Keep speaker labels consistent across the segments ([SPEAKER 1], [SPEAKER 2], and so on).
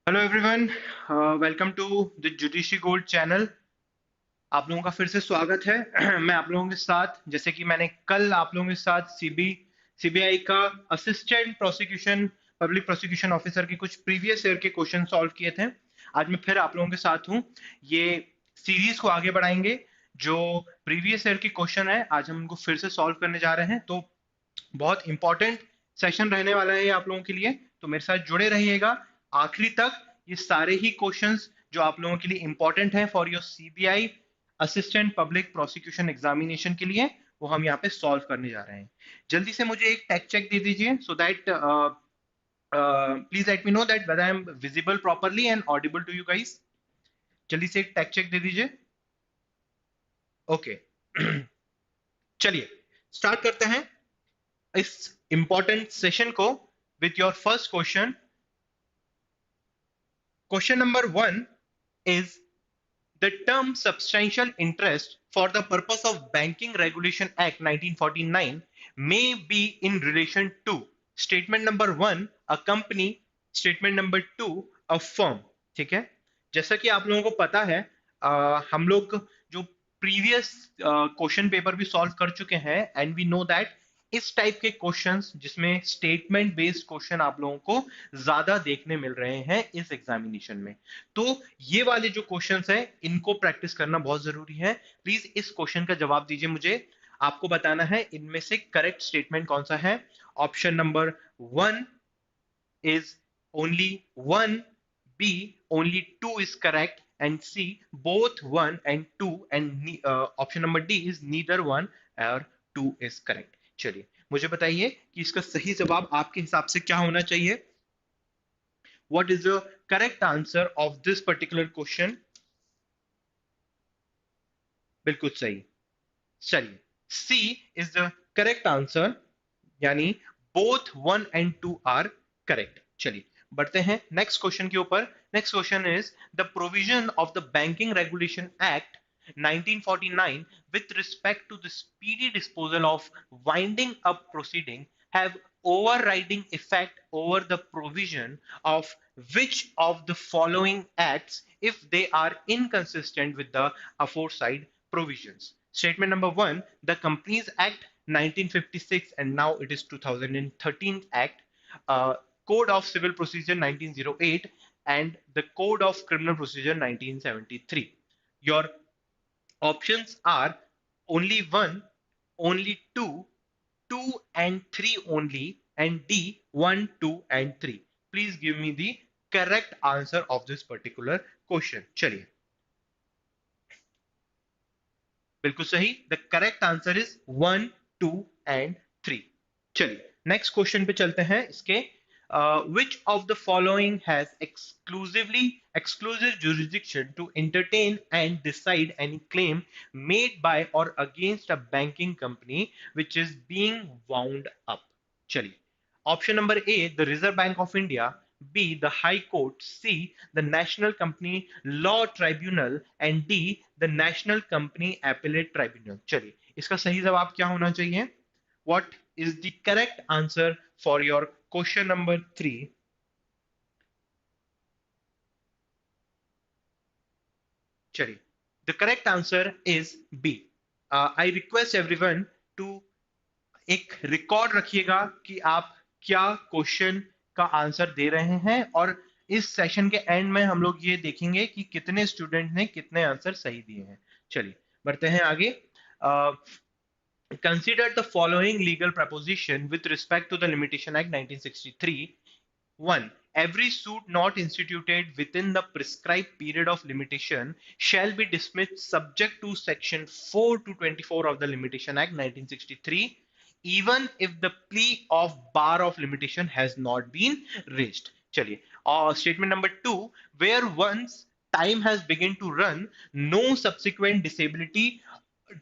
[SPEAKER 1] Hello everyone, welcome to the judiciary gold channel. आप लोगों का फिर से स्वागत है। मैं आप लोगों के साथ, जैसे कि मैंने कल आप लोगों के साथ सीबीआई का assistant prosecution public prosecution officer के कुछ प्रीवियस ईयर के क्वेश्चन सॉल्व किए थे। आज मैं फिर आप लोगों के साथ हूं। ये सीरीज को आगे बढ़ाएंगे। जो प्रीवियस ईयर के क्वेश्चन है, आज हम उनको फिर से सॉल्व करने जा रहे हैं। तो बहुत इंपॉर्टेंट सेशन रहने वाला है आप लोगों के लिए, तो मेरे साथ जुड़े रहिएगा आखिरी तक। ये सारे ही क्वेश्चंस जो आप लोगों के लिए इंपॉर्टेंट हैं for your CBI assistant public prosecution examination के लिए, वो हम यहाँ पे सॉल्व करने जा रहे हैं। जल्दी से मुझे एक टेक चेक दे दीजिए, so that please let me know that whether I am visible properly and audible to you guys. जल्दी से एक टेक चेक दे दीजिए। ओके। चलिए स्टार्ट करते हैं इस इंपॉर्टेंट सेशन को with your first question. Question number 1 is: the term substantial interest for the purpose of Banking Regulation Act 1949 may be in relation to statement number 1 a company, statement number 2 a firm। ठीक है, जैसा कि आप लोगों को पता है, हम लोग जो प्रीवियस क्वेश्चन पेपर भी सॉल्व कर चुके हैं, एंड वी नो दैट इस टाइप के क्वेश्चंस जिसमें स्टेटमेंट बेस्ड क्वेश्चन आप लोगों को ज्यादा देखने मिल रहे हैं इस एग्जामिनेशन में। तो ये वाले जो क्वेश्चंस हैं, इनको प्रैक्टिस करना बहुत जरूरी है। प्लीज इस क्वेश्चन का जवाब दीजिए मुझे। आपको बताना है इनमें से करेक्ट स्टेटमेंट कौन सा है। Option number 1 is only 1, B only 2 is correct, and C both 1 and 2, and option number D is neither 1 or 2 is correct। चलिए मुझे बताइए कि इसका सही जवाब आपके हिसाब से क्या होना चाहिए। What is the correct answer of this particular question? बिल्कुल सही। चलिए, C is the correct answer, यानी both 1 and 2 are correct। चलिए बढ़ते हैं नेक्स्ट क्वेश्चन के ऊपर। Next question is: the provision of the banking regulation act 1949 with respect to the speedy disposal of winding up proceeding have overriding effect over the provision of which of the following acts if they are inconsistent with the aforesaid provisions? Statement number 1: the Companies Act 1956 and now it is 2013 Act, Code of Civil Procedure 1908, and the Code of Criminal Procedure 1973. Your options are only 1, only 2, 2 and 3 only, and D 1, 2 and 3. Please give me the correct answer of this particular question। चलिए बिल्कुल सही, the correct answer is 1, 2 and 3। चलिए next question पे चलते हैं इसके। which of the following has exclusive jurisdiction to entertain and decide any claim made by or against a banking company which is being wound up? चलिए, option number A the reserve bank of India, B the High Court, C the National Company Law Tribunal, and D the National Company Appellate Tribunal। चलिए इसका सही जवाब क्या होना चाहिए? What is the correct answer for your question number 3? चलिए, the correct answer is B। I request everyone to एक record रखिएगा कि आप क्या क्वेश्चन का आंसर दे रहे हैं, और इस सेशन के एंड में हम लोग ये देखेंगे कि कितने स्टूडेंट ने कितने आंसर सही दिए हैं। चलिए बढ़ते हैं आगे। Consider the following legal proposition with respect to the Limitation Act 1963. 1. Every suit not instituted within the prescribed period of limitation shall be dismissed subject to Section 4 to 24 of the Limitation Act 1963, even if the plea of bar of limitation has not been raised। चलिए, और statement number 2: where once time has begun to run, no subsequent disability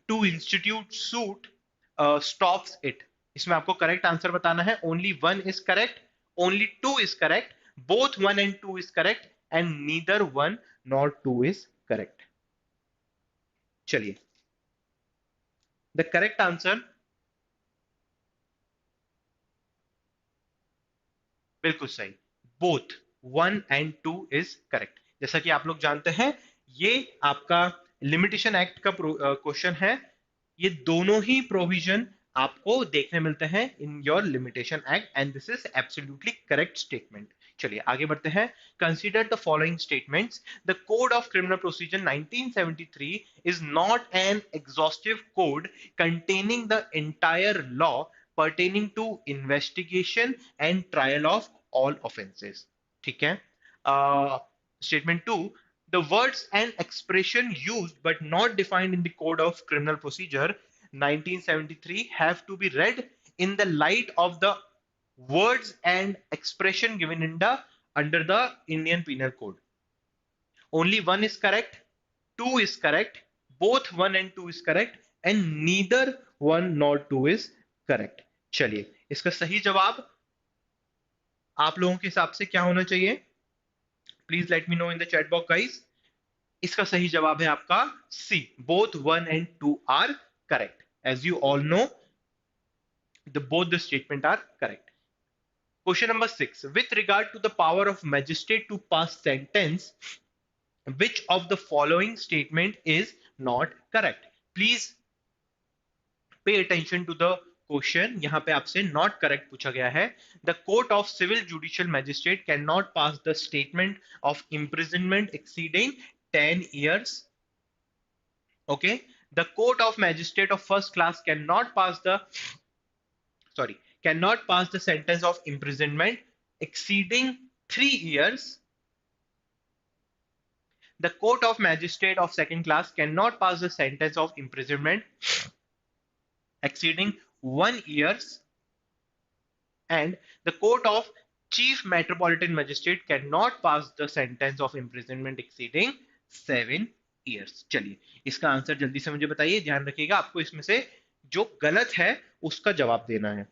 [SPEAKER 1] to institute suit stops it। इसमें आपको correct answer बताना है। Only 1 is correct, only 2 is correct, both 1 and 2 is correct, and neither 1 nor 2 is correct। चलिए, the correct answer बिल्कुल सही, both 1 and 2 is correct। जैसा कि आप लोग जानते हैं ये आपका लिमिटेशन एक्ट का क्वेश्चन है। ये दोनों ही प्रोविजन आपको देखने मिलते हैं in your limitation act and this is absolutely correct statement. चलिए आगे बढ़ते हैं। Consider the following statements. The code of criminal procedure 1973 is not an exhaustive code containing the entire law pertaining to investigation and trial of all offenses। ठीक है। Statement 2, the words and expression used but not defined in the Code of Criminal Procedure 1973 have to be read in the light of the words and expression given in the under the Indian Penal Code। Only one is correct, two is correct, both one and two is correct, and neither one nor two is correct। चलिए इसका सही जवाब आप लोगों के हिसाब से क्या होना चाहिए? Please let me know in the chat box guys. इसका सही जवाब है आपका C, both 1 and 2 are correct. As you all know both the statement are correct। Question number 6, with regard to the power of magistrate to pass sentence, which of the following statement is not correct? Please pay attention to the question. यहां पे आपसे not correct पूछा गया है। The court of civil judicial magistrate can not pass the statement of imprisonment exceeding 10 years। okay, the court of magistrate of first class cannot pass the sentence of imprisonment exceeding 3 years। the court of magistrate of second class cannot pass the sentence of imprisonment exceeding 1 year, and the court of chief metropolitan magistrate cannot pass the sentence of imprisonment exceeding 7 years। चलिए इसका answer जल्दी से मुझे बताइए। ध्यान रखिएगा आपको इसमें से जो गलत है उसका जवाब देना है।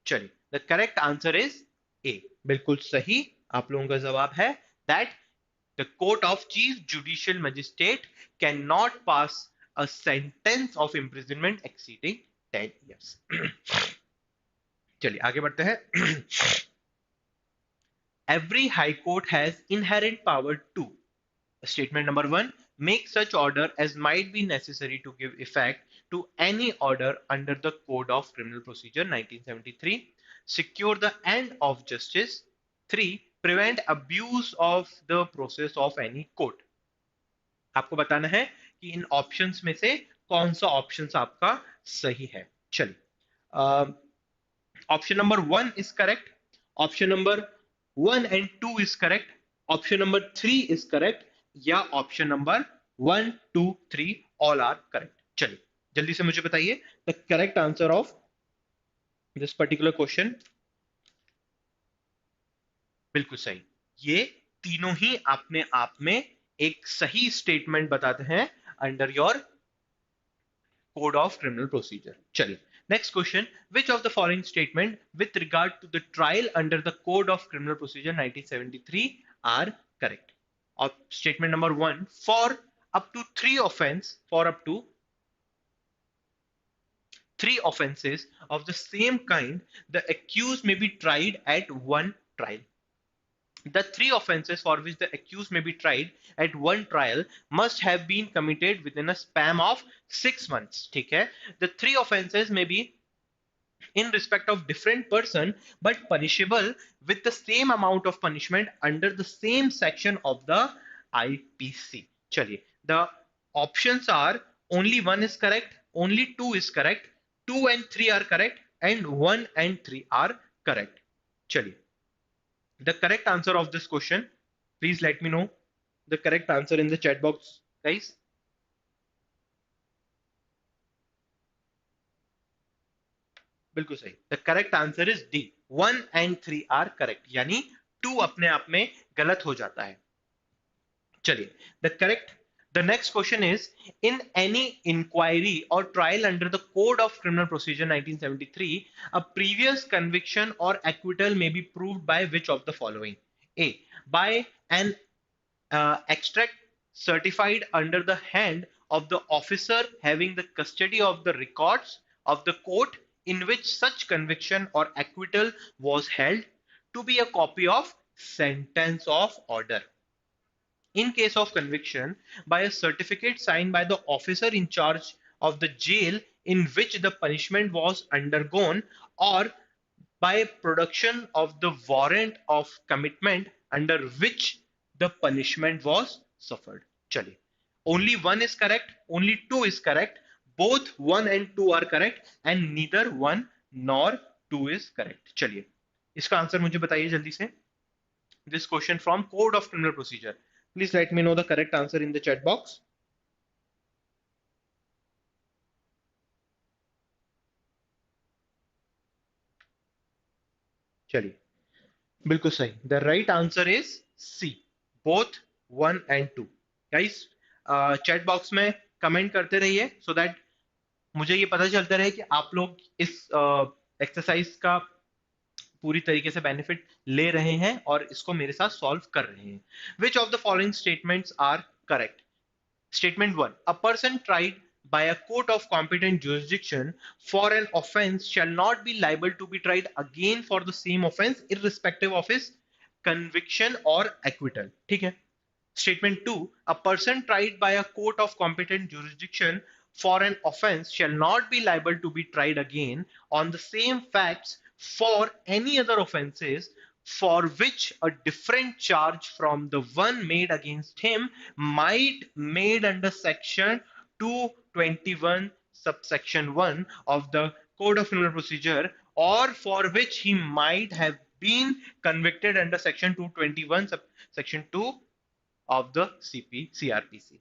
[SPEAKER 1] चलिए the correct answer is A, बिल्कुल सही आप लोगों का जवाब है that the court of chief judicial magistrate cannot pass a sentence of imprisonment exceeding 10 years। चलिए आगे बढ़ते हैं। every high court has inherent power to, statement number 1, make such order as might be necessary to give effect to any order under the Code of Criminal Procedure 1973, secure the end of justice, 3, prevent abuse of the process of any court। आपको बताना है कि इन options में से कौन सा option आपका सही है। चलिए option number 1 is correct, option number 1 and 2 is correct, option number 3 is correct, या option number 1 2 3 all are correct. चलिए जल्दी से मुझे बताइए the correct answer of this particular question. बिल्कुल सही, ये तीनों ही अपने आप में एक सही स्टेटमेंट बताते हैं under your code of criminal procedure. चलिए next question, which of the following statement with regard to the trial under the code of criminal procedure 1973 are correct? और statement number 1, for up to 3 offenses of the same kind, the accused may be tried at one trial। The 3 offenses for which the accused may be tried at one trial must have been committed within a span of 6 months। ठीक है, the 3 offenses may be in respect of different person but punishable with the same amount of punishment under the same section of the IPC। चलिए the options are only 1 is correct, only 2 is correct, 2 and 3 are correct, and 1 and 3 are correct। चलिए the correct answer of this question, please let me know the correct answer in the chat box guys। बिल्कुल सही, the correct answer is D, 1 and 3 are correct, यानी 2 अपने आप में गलत हो जाता है। चलिए the next question is, in any inquiry or trial under the Code of Criminal Procedure 1973, a previous conviction or acquittal may be proved by which of the following? A, by an extract certified under the hand of the officer having the custody of the records of the court in which such conviction or acquittal was held to be a copy of sentence of order. In case of conviction, by a certificate signed by the officer in charge of the jail in which the punishment was undergone, or by production of the warrant of commitment under which the punishment was suffered. चलिए, only one is correct, only two is correct, both one and two are correct, and neither one nor two is correct. चलिए, इसका answer मुझे बताइए जल्दी से. This question from Code of Criminal Procedure. Please let me know the correct answer in the chat box. चलिए, बिल्कुल सही. The right answer is C. Both 1 and 2. Guys, chat box में कमेंट करते रहिए so that मुझे ये पता चलता रहे कि आप लोग इस एक्सरसाइज का पूरी तरीके से बेनिफिट ले रहे हैं और इसको मेरे साथ सॉल्व कर रहे हैं. Which of the following statements are correct? Statement 1. A person tried by a court of competent jurisdiction for an offense shall not be liable to be tried again for the same offense irrespective of his conviction or acquittal. ठीक है. Statement 2. A person tried by a court of competent jurisdiction for an offense shall not be liable to be tried again on the same facts for any other offenses for which a different charge from the one made against him might made under section 221 subsection 1 of the Code of Criminal Procedure, or for which he might have been convicted under section 221 subsection 2 of the CRPC.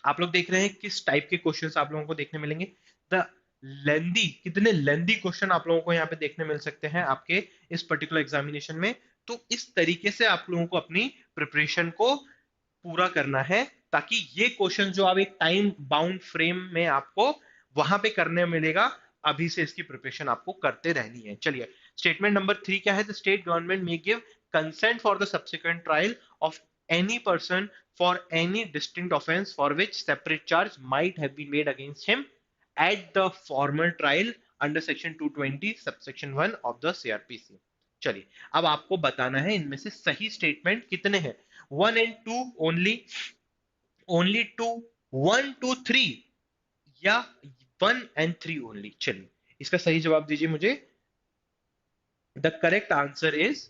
[SPEAKER 1] आप लोग देख रहे हैं किस type के questions आप लोगों को देखने मिलेंगे. द लेंदी, कितने लेंदी क्वेश्चन आप लोगों को यहाँ पे देखने मिल सकते हैं आपके इस पर्टिकुलर एग्जामिनेशन में. तो इस तरीके से आप लोगों को अपनी प्रिपरेशन को पूरा करना है ताकि ये क्वेश्चन जो आप एक टाइम बाउंड फ्रेम में आपको वहां पे करने मिलेगा, अभी से इसकी प्रिपरेशन आपको करते रहनी है. चलिए, स्टेटमेंट नंबर 3 क्या है? The state government may give consent for the subsequent trial of any person for any distinct offense for which separate charge might have been made against him at the formal trial under section 220 subsection 1 of the CRPC. चलिए, अब आपको बताना है इनमें से सही statement कितने हैं. 1 and 2 only 2, 1 2 3 या 1 and 3 only. चलिए, इसका सही जवाब दीजिए मुझे. The correct answer is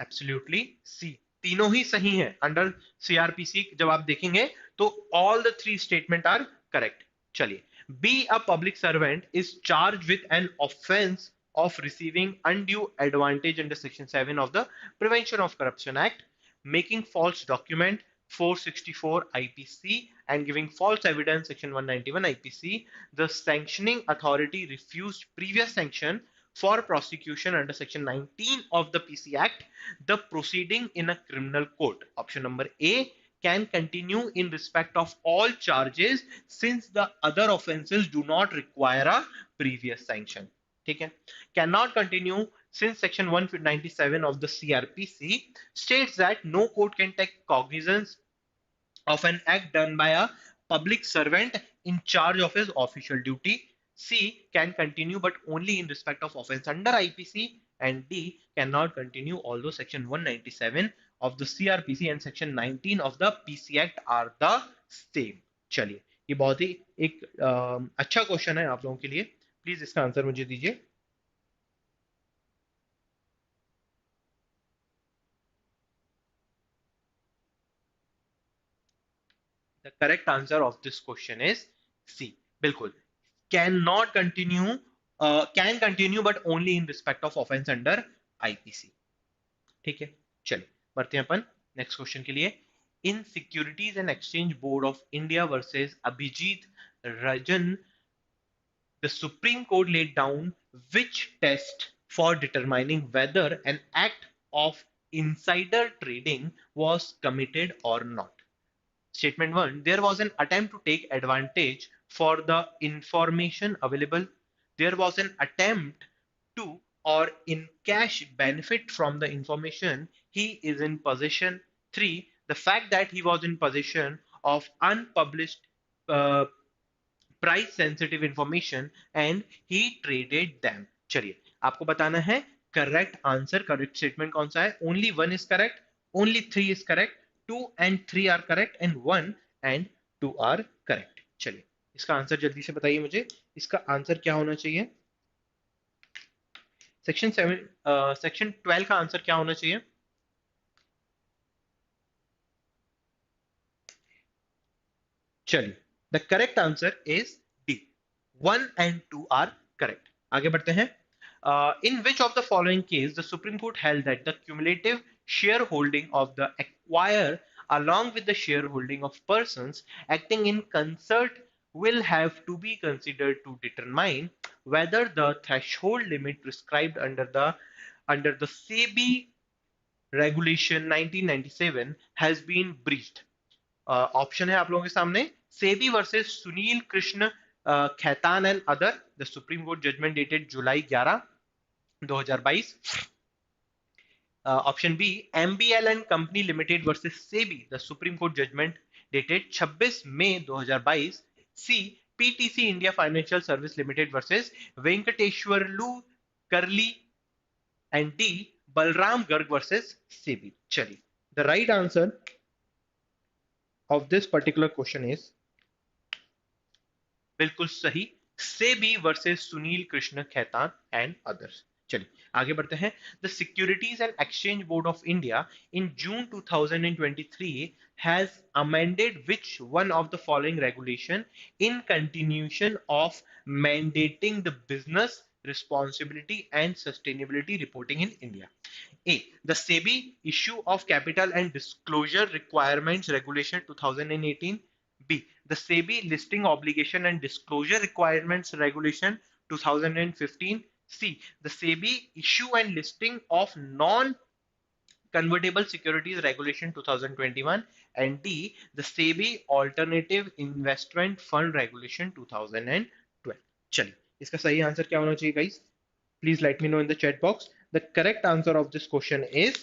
[SPEAKER 1] absolutely C. तीनों ही सही हैं अंडर सीआरपीसी. जब आप देखेंगे तो all the three statement are correct. चलिए, B a public servant is charge with an offence of receiving undue advantage under section 7 of the Prevention of Corruption Act, making false document 464 IPC and giving false evidence section 191 IPC. The sanctioning authority refused previous sanction for prosecution under section 19 of the PC Act. The proceeding in a criminal court, option number A, can continue in respect of all charges since the other offenses do not require a previous sanction. ठीक है. Cannot continue since section 197 of the CRPC states that no court can take cognizance of an act done by a public servant in charge of his official duty. C, can continue but only in respect of offense under IPC, and D, cannot continue although section 197 of the CRPC and section 19 of the PC Act are the same. चलिए, ये बहुत ही एक अच्छा question है आप लोगों के लिए. प्लीज इसका आंसर मुझे दीजिए. The correct answer of this question is C. बिल्कुल, cannot continue, can continue but only in respect of offense under IPC. ठीक है. चलिए, बढ़ते हैं अपन नेक्स्ट क्वेश्चन के लिए. In securities and exchange board of India versus Abhijeet Ranjan, the Supreme Court laid down which test for determining whether an act of insider trading was committed or not. Statement 1. There was an attempt to take advantage for the information available. There was an attempt to or in cash benefit from the information he is in possession. 3. The fact that he was in possession of unpublished price sensitive information and he traded them. चलिए आपको बताना है correct answer, correct statement कौन सा है. Only one is correct, only three is correct, two and three are correct and one and two are correct. चलिए इसका answer जल्दी से बताइए मुझे. इसका आंसर क्या होना चाहिए? सेक्शन 12 का आंसर क्या होना चाहिए? चलिए the correct answer is D. One and two are correct. आगे बढ़ते हैं. In which of the following case the Supreme Court held that the cumulative shareholding of the acquirer along with the shareholding of persons acting in concert will have to be considered to determine whether the threshold limit prescribed under the SEBI regulation 1997 has been breached. Option है आप लोगों के सामने. SEBI versus Sunil Krishna Khetan and other, the supreme court judgment dated July 11 2022. Option B MBL and company limited versus SEBI, the supreme court judgment dated 26 मई 2022. C PTC India financial service limited versus Venkateswarlu Karli and D Balram Garg versus SEBI. चलिए the right answer of this particular question is बिल्कुल सही, SEBI versus Sunil Krishna Khetan and others. चलिए आगे बढ़ते हैं. The securities and exchange board of India in June 2023 has amended which one of the following regulation in continuation of mandating the business responsibility and sustainability reporting in India? A. The SEBI issue of capital and disclosure requirements regulation 2018. B. The SEBI listing obligation and disclosure requirements regulation 2015. C. The SEBI issue and listing of non-convertible securities regulation 2021. And D. The SEBI alternative investment fund regulation 2012. चलिए इसका सही answer क्या होना चाहिए guys? Please let me know in the chat box. The correct answer of this question is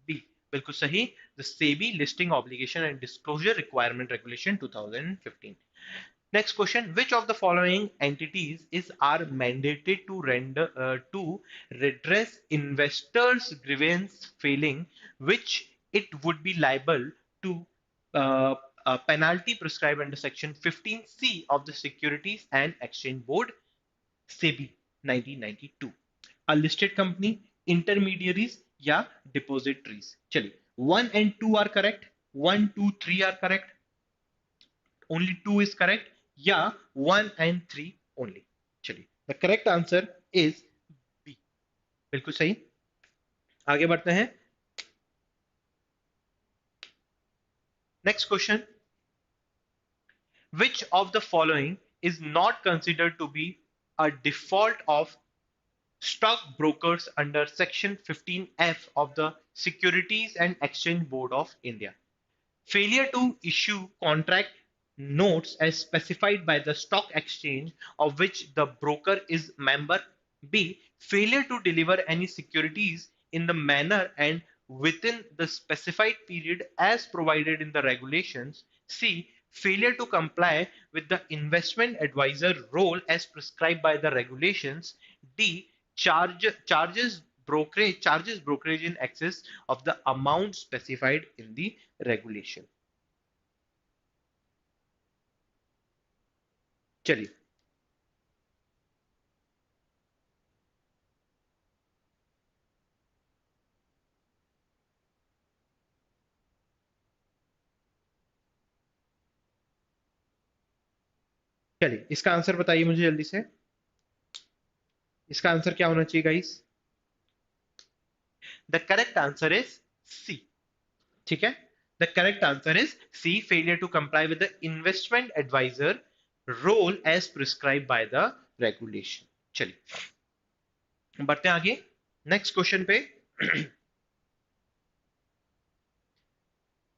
[SPEAKER 1] B. बिल्कुल सही, the SEBI listing obligation and disclosure requirement regulation 2015. Next question: which of the following entities are mandated to redress investors' grievance failing, which it would be liable to a penalty prescribed under section 15C of the Securities and Exchange Board SEBI 1992? A listed company, intermediaries या depositories. चलिए 1 and 2 are correct, 1 2 3 are correct, only 2 is correct या 1 and 3 only. चलिए the correct answer is B. बिल्कुल सही. आगे बढ़ते हैं. Next question: which of the following is not considered to be a default of stockbrokers under section 15F of the Securities and Exchange Board of India? Failure to issue contract notes as specified by the stock exchange of which the broker is member. B. Failure to deliver any securities in the manner and within the specified period as provided in the regulations. C. Failure to comply with the investment advisor role as prescribed by the regulations. D. Charges brokerage in excess of the amount specified in the regulation. चलिए चलिए इसका answer बताइए मुझे जल्दी से. इसका answer क्या होना चाहिए guys? The correct answer is C. ठीक है, the correct answer is C. Failure to comply with the investment adviser rule as prescribe by the regulation. चलिए बढ़ते हैं आगे नेक्स्ट क्वेश्चन पे.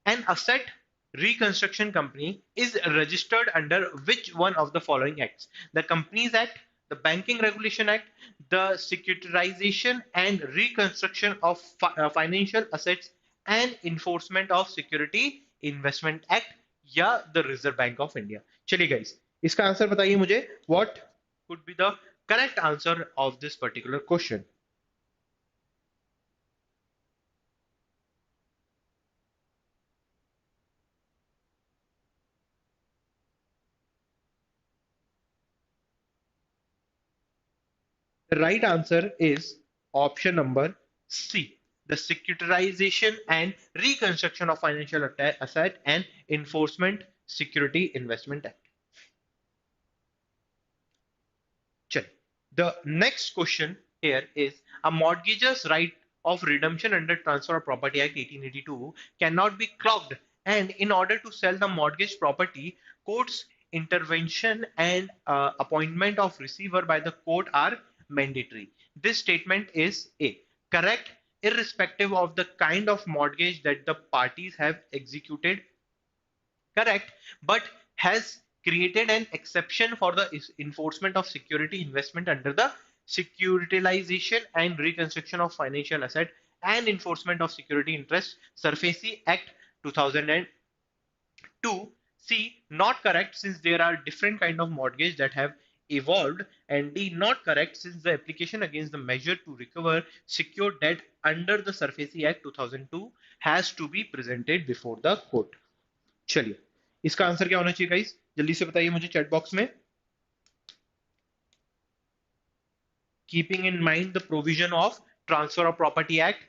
[SPEAKER 1] An asset reconstruction company is registered under which one of the following acts? The Companies Act, the Banking Regulation Act, the Securitization and Reconstruction of Financial Assets and Enforcement of Security Investment Act या the Reserve Bank of India. चलिए guys इसका answer बताइए मुझे, what could be the correct answer of this particular question? The right answer is option number C. The securitization and reconstruction of financial asset and enforcement security investment act. Chal. The next question here is a mortgager's right of redemption under Transfer of Property Act 1882 cannot be clocked, and in order to sell the mortgage property, court's intervention and appointment of receiver by the court are mandatory. This statement is A. Correct, irrespective of the kind of mortgage that the parties have executed. Correct, but has created an exception for the enforcement of security investment under the Securitization and Reconstruction of Financial Asset and Enforcement of Security Interest SURFACE Act 2002. C, not correct since there are different kind of mortgage that have evolved, and D, not correct since the application against the measure to recover secured debt under the SURFACE Act 2002 has to be presented before the court. चलिए, इसका answer क्या होना चाहिए guys? जल्दी से बताइए मुझे chat box में. Keeping in mind the provision of transfer of property act,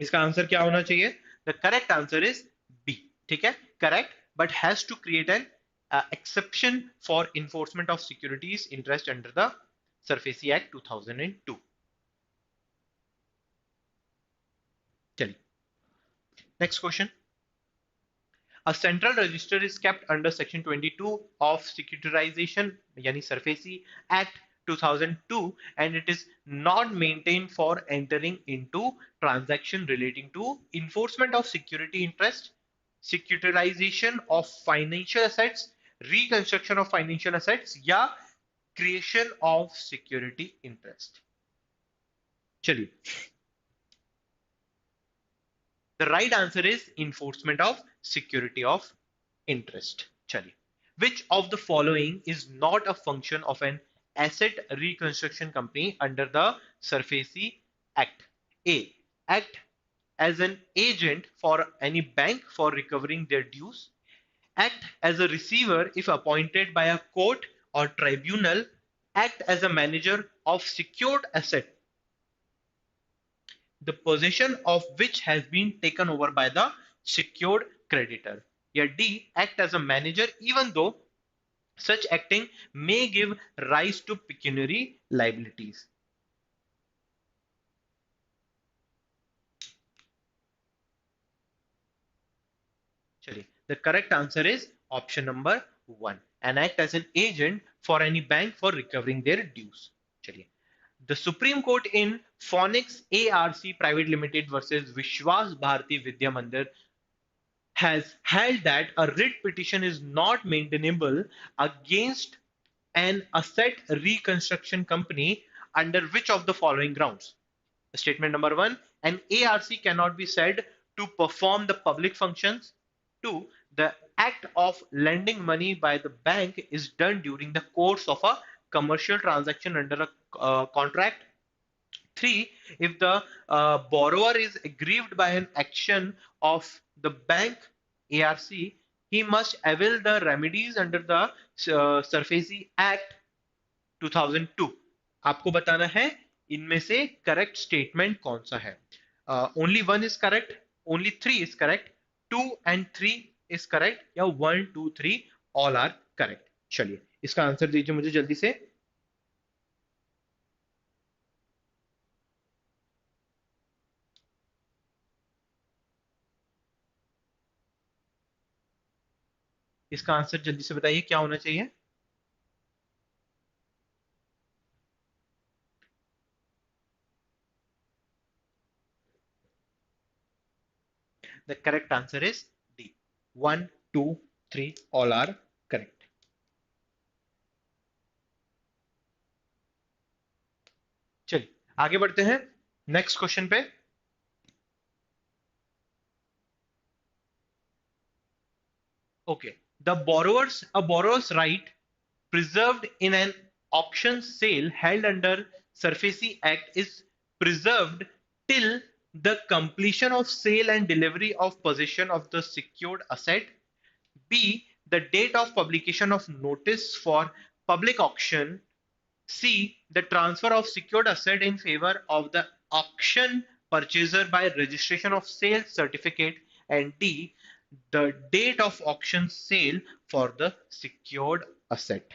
[SPEAKER 1] इसका आंसर क्या होना चाहिए? The correct answer is B. ठीक है, correct, but has to create an exception for enforcement of securities interest under the SARFAESI act 2002. चलिए, next question. A central register is kept under Section 22 of Securitization yani SURFACE Act 2002, and it is not maintained for entering into transaction relating to enforcement of security interest, securitization of financial assets, reconstruction of financial assets या creation of security interest. चलिए, the right answer is enforcement of security of interest. Chaliye. Which of the following is not a function of an asset reconstruction company under the SURFACE Act? A. Act as an agent for any bank for recovering their dues. Act as a receiver if appointed by a court or tribunal. Act as a manager of secured asset, the possession of which has been taken over by the secured creditor. या D, act as a manager even though such acting may give rise to pecuniary liabilities. चलिए, the correct answer is option number 1, and act as an agent for any bank for recovering their dues. चलिए, the Supreme Court in Phonics ARC Private Limited versus Vishwas Bharati Vidya Mandir has held that a writ petition is not maintainable against an asset reconstruction company under which of the following grounds? Statement number 1, an ARC cannot be said to perform the public functions. 2, the act of lending money by the bank is done during the course of a commercial transaction under a contract. 3, if the borrower is aggrieved by an action of the bank ARC, he must avail the remedies under the SURFACE Act 2002. आपको बताना है इनमें से correct statement कौन सा है. Only 1 is correct, only 3 is correct, 2 and 3 is correct, या 1, 2, 3 all are correct. चलिए, इसका आंसर दीजिए मुझे जल्दी से. इसका आंसर जल्दी से बताइए क्या होना चाहिए. The correct answer is D. 1, 2, 3 all are correct. चलिए, आगे बढ़ते हैं नेक्स्ट क्वेश्चन पे. Okay, A borrower's right preserved in an auction sale held under Surface Act is preserved till the completion of sale and delivery of possession of the secured asset. B. The date of publication of notice for public auction. C. The transfer of secured asset in favor of the auction purchaser by registration of sale certificate. And D. The date of auction sale for the secured asset.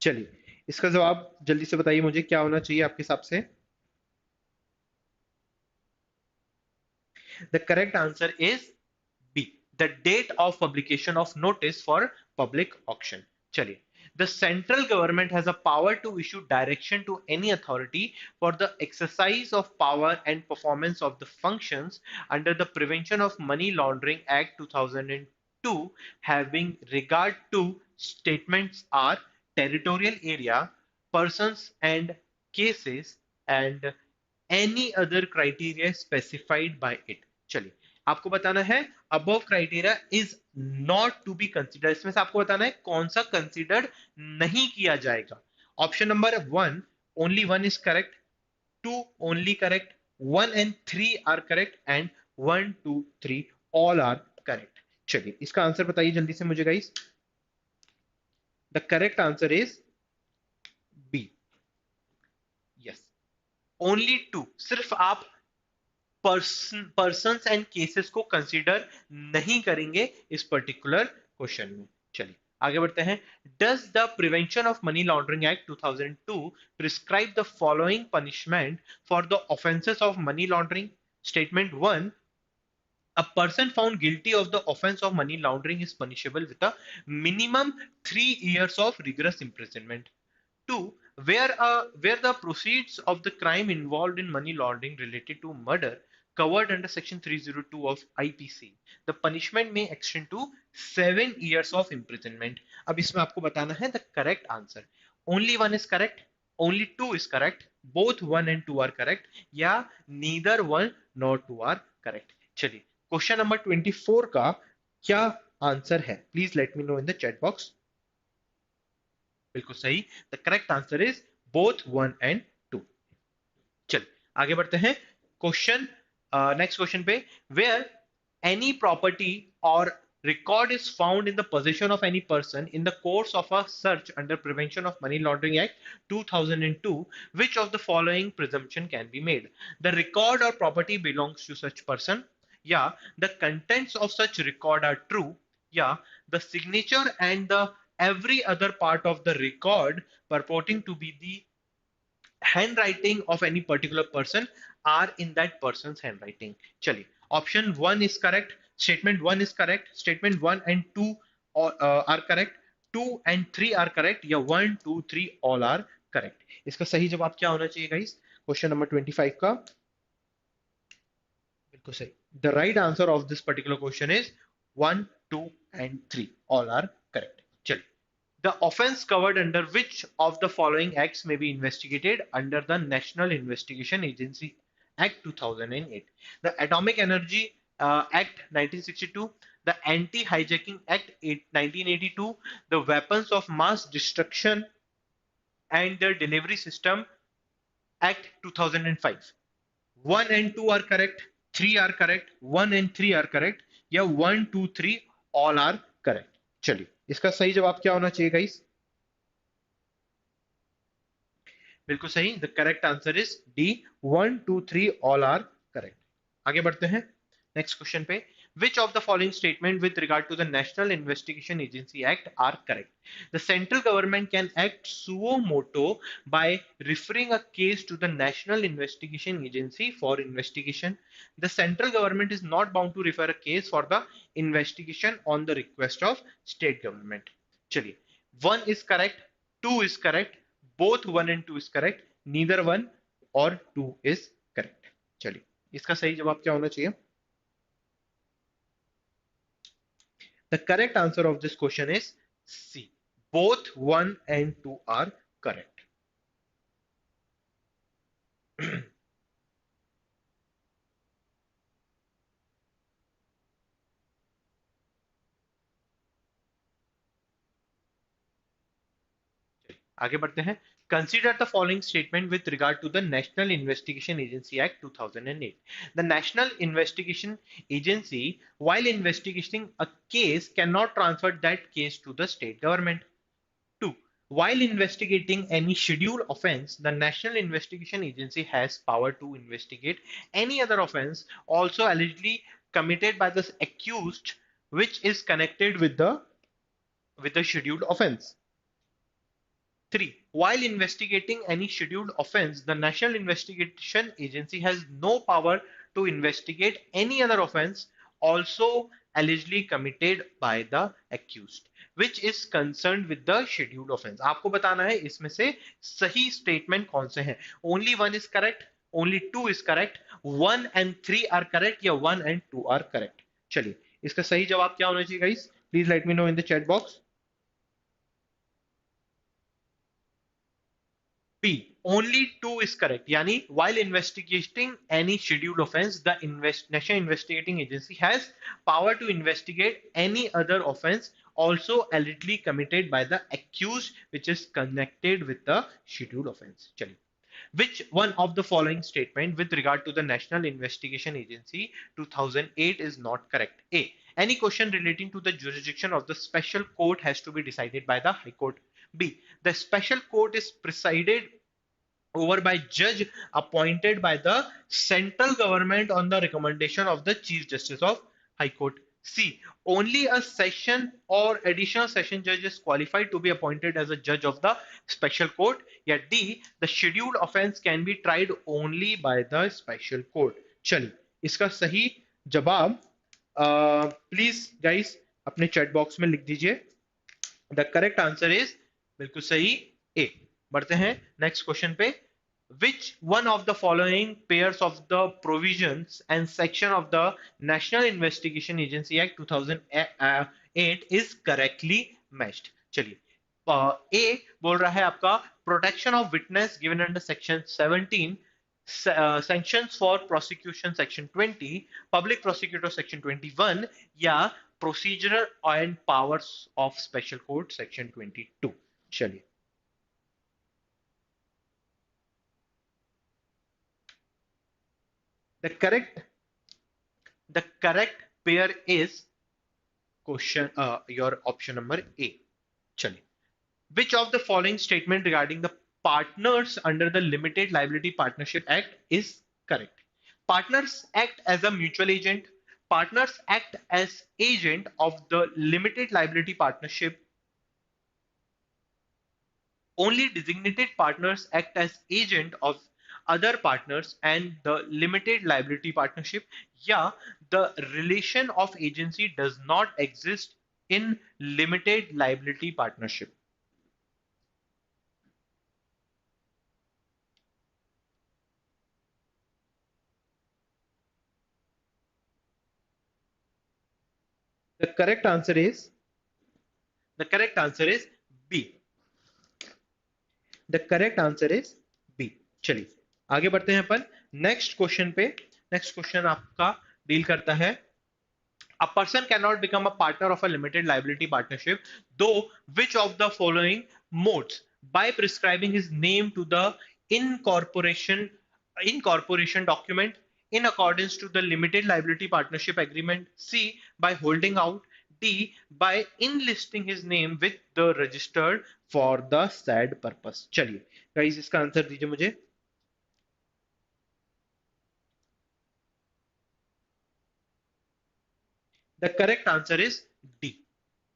[SPEAKER 1] चलिए इसका जवाब जल्दी से बताइए मुझे, क्या होना चाहिए आपके हिसाब से? The correct answer is B. The date of publication of notice for public auction. चलिए, the central government has a power to issue direction to any authority for the exercise of power and performance of the functions under the Prevention of Money Laundering Act 2002, having regard to statements are territorial area, persons and cases, and any other criteria specified by it. चलिए आपको बताना है above criteria is not to be considered. इसमें से आपको बताना है कौन सा कंसिडर्ड नहीं किया जाएगा. Option number 1 only one is correct, 2 only correct, 1 and 3 are correct, and 1 2 3 all are correct. चलिए इसका आंसर बताइए जल्दी से मुझे guys. The correct answer is B. Yes. Only 2. सिर्फ आप पर्सन्स एंड केसेस को कंसीडर नहीं करेंगे इस पर्टिकुलर क्वेश्चन में. चलिए आगे बढ़ते हैं. Does the prevention of money laundering act 2002 prescribe the following punishment for the offences of money laundering? Statement 1. A person found guilty of the offense of money laundering is punishable with a minimum 3 years of rigorous imprisonment. 2. Where the proceeds of the crime involved in money laundering related to murder covered under section 302 of IPC, the punishment may extend to 7 years of imprisonment. अब इसमें आपको बताना है the correct answer. Only one is correct, only 2 is correct, both 1 and 2 are correct, या neither 1 nor 2 are correct. चलिए question number 24 का क्या answer है? Please let me know in the chat box. बिल्कुल सही. The correct answer is both 1 and 2. चल आगे बढ़ते हैं. क्वेश्चन नेक्स्ट क्वेश्चन पे. वेयर एनी प्रॉपर्टी और record is found in the possession of any person in the course of a search under Prevention of Money Laundering Act 2002, which of the following presumption can be made? The record or property belongs to such person. Yeah, the contents of such record are true. Yeah, the signature and the every other part of the record purporting to be the handwriting of any particular person are in that person's handwriting. चलिए option 1 is correct, statement 1 is correct, statement 1 and 2 are correct, 2 and 3 are correct, या 1 2 3 all are correct. इसका सही जवाब क्या होना चाहिए guys question number 25 का? बिल्कुल सही. The right answer of this particular question is 1 2 and 3 all are correct. चलिए the offense covered under which of the following acts may be investigated under the National Investigation Agency Act 2008? The Atomic Energy Act 1962, the Anti-Hijacking Act 1982, the Weapons of Mass Destruction and the Delivery System Act 2005. 1 and 2 are correct, 3 are correct, 1 and 3 are correct, या 1 2 3 all are correct. चलिए इसका सही जवाब क्या होना चाहिए guys? बिल्कुल सही. The correct answer is D. 1 2 3 all are correct. आगे बढ़ते हैं नेक्स्ट क्वेश्चन पे. Which of the following statement with regard to the National Investigation Agency Act are correct? The central government can act suo motu by referring a case to the National Investigation Agency for investigation. The central government is not bound to refer a case for the investigation on the request of state government. चलिए 1 is correct, 2 is correct, both 1 and 2 is correct, neither 1 or 2 is correct. चलिए इसका सही जवाब क्या होना चाहिए? The correct answer of this question is C. Both 1 and 2 are correct. आगे बढ़ते हैं. Consider the following statement with regard to the National Investigation Agency Act 2008. The National Investigation Agency, while investigating a case, cannot transfer that case to the state government. 2. While investigating any scheduled offense, the National Investigation Agency has power to investigate any other offense also allegedly committed by the accused which is connected with the scheduled offense. 3. While investigating any scheduled offense, the National Investigation Agency has no power to investigate any other offense also allegedly committed by the accused, which is concerned with the scheduled offense. आपको बताना है इसमें से सही statement कौन से हैं. Only one is correct, only two is correct, 1 and 3 are correct या 1 and 2 are correct. चलिए इसका सही जवाब क्या होना चाहिए guys? Please let me know in the chat box. B. Only 2 is correct. Yani, while investigating any scheduled offense, the National Investigating Agency has power to investigate any other offense also allegedly committed by the accused, which is connected with the scheduled offense. Chaliye. Which one of the following statement with regard to the National Investigation Agency 2008 is not correct? A. Any question relating to the jurisdiction of the special court has to be decided by the High Court. B. The special court is presided over by judge appointed by the central government on the recommendation of the Chief Justice of High Court. C. Only a session or additional session judge is qualified to be appointed as a judge of the special court. Yet D. The scheduled offense can be tried only by the special court. चलिए इसका सही जवाब please guys अपने chat box में लिख दीजिए. The correct answer is बिल्कुल सही ए. बढ़ते हैं नेक्स्ट क्वेश्चन पे. Which one of the following pairs of the provisions and section of the National Investigation Agency Act 2008 is correctly matched? चलिए A बोल रहा है आपका protection of witness given under section 17, sanctions for prosecution section 20, public prosecutor section 21 या procedure and powers of special court section 22. चलिए The correct pair is question your option number A. चलिए. Which of the following statement regarding the partners under the Limited Liability Partnership Act is correct? Partners act as a mutual agent. Partners act as agent of the limited liability partnership. Only designated partners act as agent of other partners and the limited liability partnership. Yeah, the relation of agency does not exist in limited liability partnership. The correct answer is B. The correct answer is B. चलिए आगे बढ़ते हैं अपन next question पे. Next question आपका deal करता है a person cannot become a partner of a limited liability partnership though which of the following modes by prescribing his name to the incorporation document in accordance to the limited liability partnership agreement. C. By holding out. D. By enlisting his name with the registered for the said purpose. चलिए guys इसका answer दीजिए मुझे. The correct answer is D.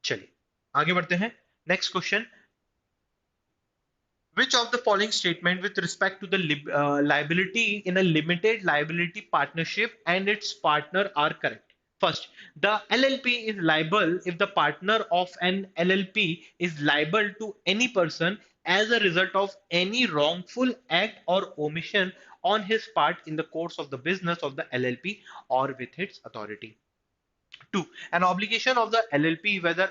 [SPEAKER 1] चलिए आगे बढ़ते हैं next question. Which of the following statement with respect to the liability in a limited liability partnership and its partner are correct? First, the LLP is liable if the partner of an LLP is liable to any person as a result of any wrongful act or omission on his part in the course of the business of the LLP or with its authority. 2. An obligation of the LLP, whether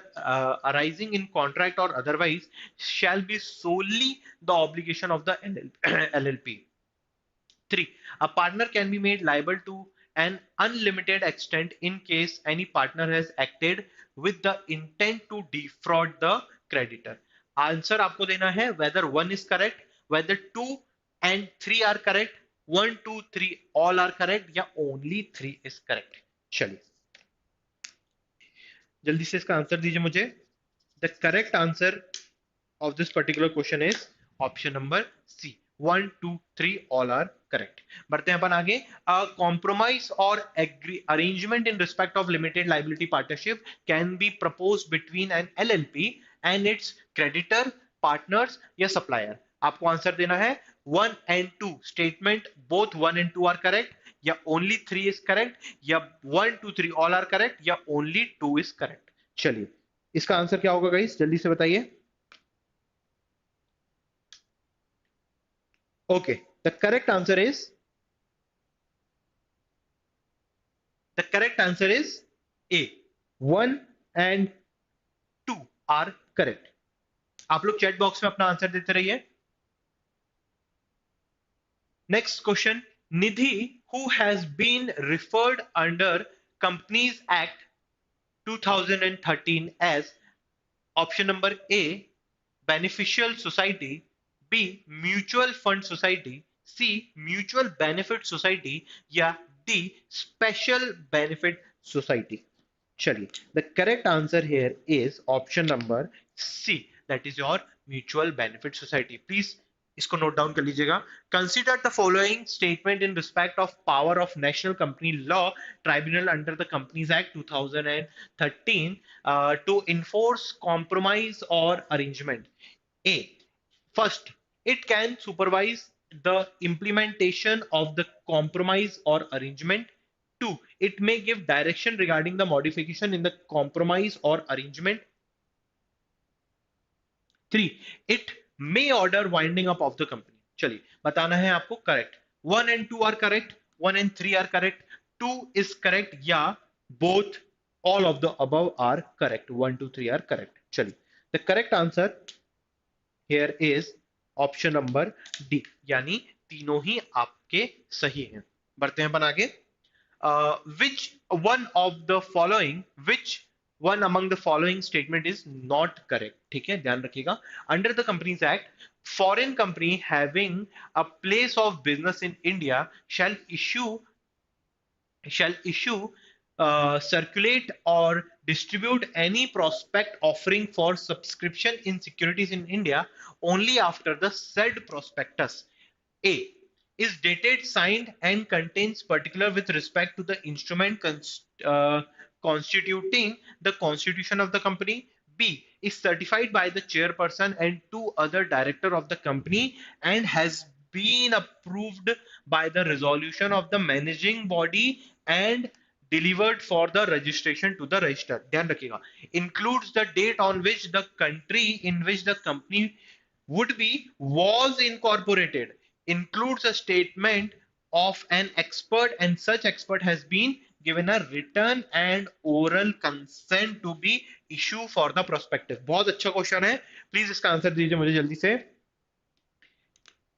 [SPEAKER 1] arising in contract or otherwise, shall be solely the obligation of the LLP. 3. A partner can be made liable to an unlimited extent in case any partner has acted with the intent to defraud the creditor. Answer आपको देना है whether 1 is correct, whether 2 and 3 are correct, 1 2 3 all are correct, या only 3 is correct. चलिए जल्दी से इसका answer दीजिए मुझे। The correct answer of this particular question is option number C. 1 2 3 all are correct. बढ़ते हैं अपन आगे। Compromise or arrangement in respect of limited liability partnership can be proposed between an LLP and its creditor, partners या supplier। आपको answer देना है 1 and 2 statement both 1 and 2 are correct, या only 3 is correct, या 1 2 3 all are correct, या only 2 is correct। चलिए इसका answer क्या होगा गाइस, जल्दी से बताइए। Okay, the correct answer is A. 1 and 2 are correct. आप लोग चैट बॉक्स में अपना आंसर देते रहिए। Next question, Nidhi who has been referred under Companies Act 2013 as option number A beneficial society, B mutual fund society, C mutual benefit society, या D special benefit society। चलिए the correct answer here is option number C, that is your mutual benefit society। Please इसको note down कर लीजिएगा। Consider the following statement in respect of power of national company law tribunal under the companies act 2013 to enforce compromise or arrangement। A, first, it can supervise the implementation of the compromise or arrangement। Two, it may give direction regarding the modification in the compromise or arrangement। Three, it may order winding up of the company। चलिए बताना है आपको correct. 1 and 2 are correct, 1 and 3 are correct, 2 is correct, या both all of the above are correct, 1 2 3 are correct। चलिए the correct answer here is option number D, यानी तीनों ही आपके सही हैं। बढ़ते हैं अपन आगे। which one of the following, which one among the following statement is not correct। ठीक है ध्यान रखिएगा। Under the companies act, foreign company having a place of business in India shall issue circulate or distribute any prospect offering for subscription in securities in India only after the said prospectus A is dated, signed, and contains particular with respect to the instrument constituting the constitution of the company. B is certified by the chairperson and two other director of the company and has been approved by the resolution of the managing body and delivered for the registration to the register। ध्यान रखिएगा, includes the date on which the country in which the company would be was incorporated, includes a statement of an expert, and such expert has been given a written and oral consent to be issue for the prospectus। बहुत अच्छा question है, please इसका answer दीजिए मुझे जल्दी से।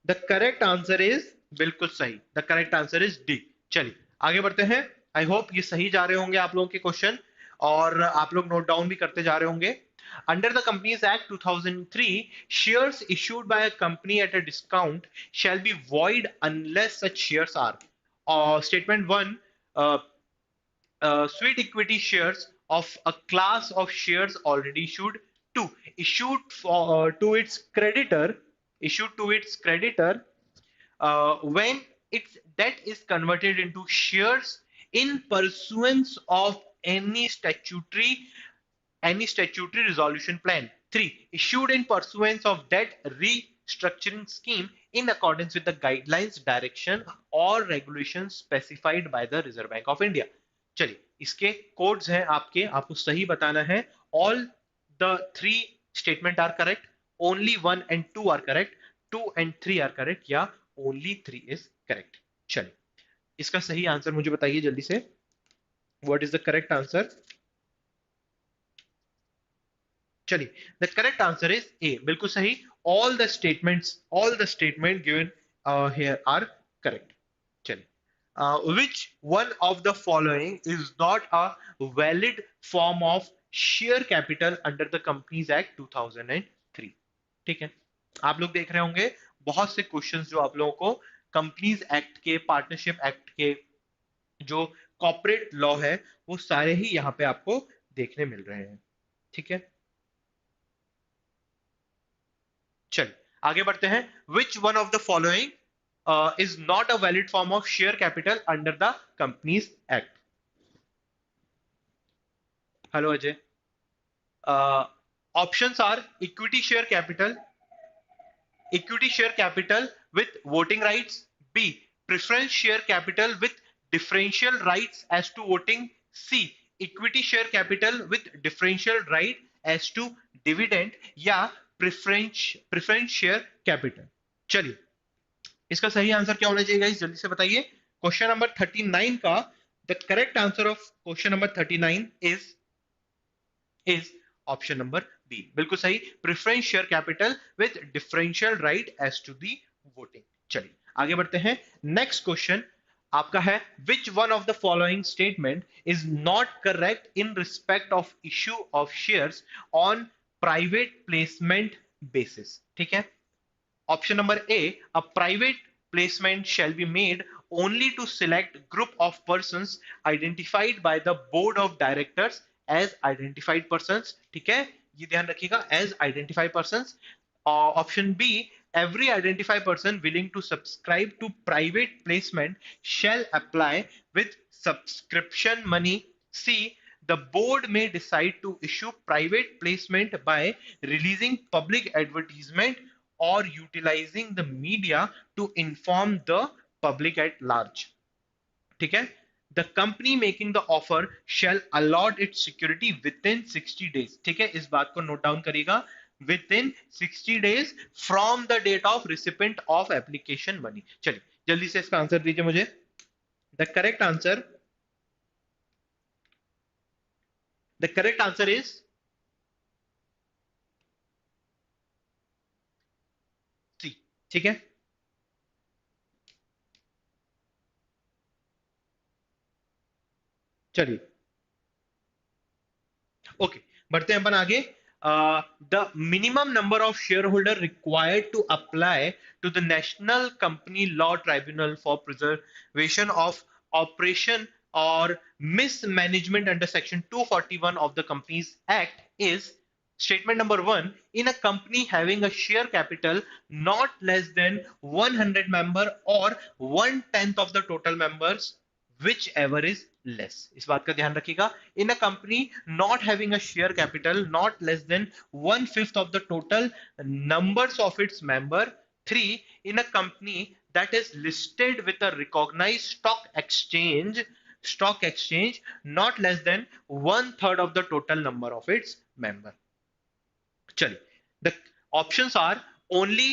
[SPEAKER 1] The correct answer is बिल्कुल सही, the correct answer is D. चलिए आगे बढ़ते हैं। आई होप ये सही जा रहे होंगे आप लोगों के क्वेश्चन, और आप लोग नोट डाउन भी करते जा रहे होंगे। Under the Companies Act 2003, shares issued by a company at a discount shall be void unless such shares are statement 1 uh, sweet equity shares of a class of shares already issued, 2 issued to its creditor when its debt is converted into shares in pursuance of any statutory resolution plan। 3 issued in pursuance of debt restructuring scheme in accordance with the guidelines, direction or regulations specified by the Reserve Bank of India। चलिए इसके codes हैं आपके, आपको सही बताना है। All the 3 statement are correct, only 1 and 2 are correct, 2 and 3 are correct, या only 3 is correct. चलिए इसका सही आंसर मुझे बताइए जल्दी से। What is the correct answer? चलिए the correct answer is A, बिल्कुल सही। All the statement given here are correct. चलिए which one of the following is not a valid form of share capital under the Companies Act 2003? ठीक है, आप लोग देख रहे होंगे बहुत से क्वेश्चंस जो आप लोगों को कंपनीज एक्ट के, पार्टनरशिप एक्ट के, जो कॉर्पोरेट लॉ है, वो सारे ही यहाँ पे आपको देखने मिल रहे हैं। ठीक है, चलिए आगे बढ़ते हैं। Which one of the following is not a valid form of share capital under the companies act? Hello Ajay. Options are equity share capital with voting rights, b preference share capital with differential rights as to voting, c equity share capital with differential right as to dividend, या preference share capital। चलिए, इसका सही answer क्या होना चाहिए guys, जल्दी से बताइए। क्वेश्चन नंबर 39 का the correct answer of question number 39 is option number B, बिल्कुल सही, preference share capital with differential right as to the voting. चलिए आगे बढ़ते हैं। नेक्स्ट क्वेश्चन आपका है, which one of the following statement is not correct in respect of issue of shares on private placement basis? ठीक है, option number A, a private placement shall be made only to select group of persons identified by the board of directors as identified persons। ठीक है, ये ध्यान रखिएगा, as identified persons। Option B, every identified person willing to subscribe to private placement shall apply with subscription money। C, the board may decide to issue private placement by releasing public advertisement or utilizing the media to inform the public at large। ठीक है, the company making the offer shall allot its security within 60 days। ठीक है, इस बात को note down करिएगा, within 60 days from the date of recipient of application money। चलिए जल्दी से इसका आंसर दीजिए मुझे। the correct answer is C। ठीक है, चलिए ओके, बढ़ते हैं अपन आगे। The minimum number of share holder required to apply to the national company law tribunal for preservation of operation और mismanagement under section 241 of the Companies Act is statement number 1, in a company having a share capital not less than 100 member or 1/10 of the total members, which ever is less. इस बात का ध्यान रखिएगा, in a company not having a share capital not less than 1/5 of the total numbers of its member. 3, in a company that is listed with a recognized stock exchange not less than 1/3 of the total number of its member। चलिए, the options are only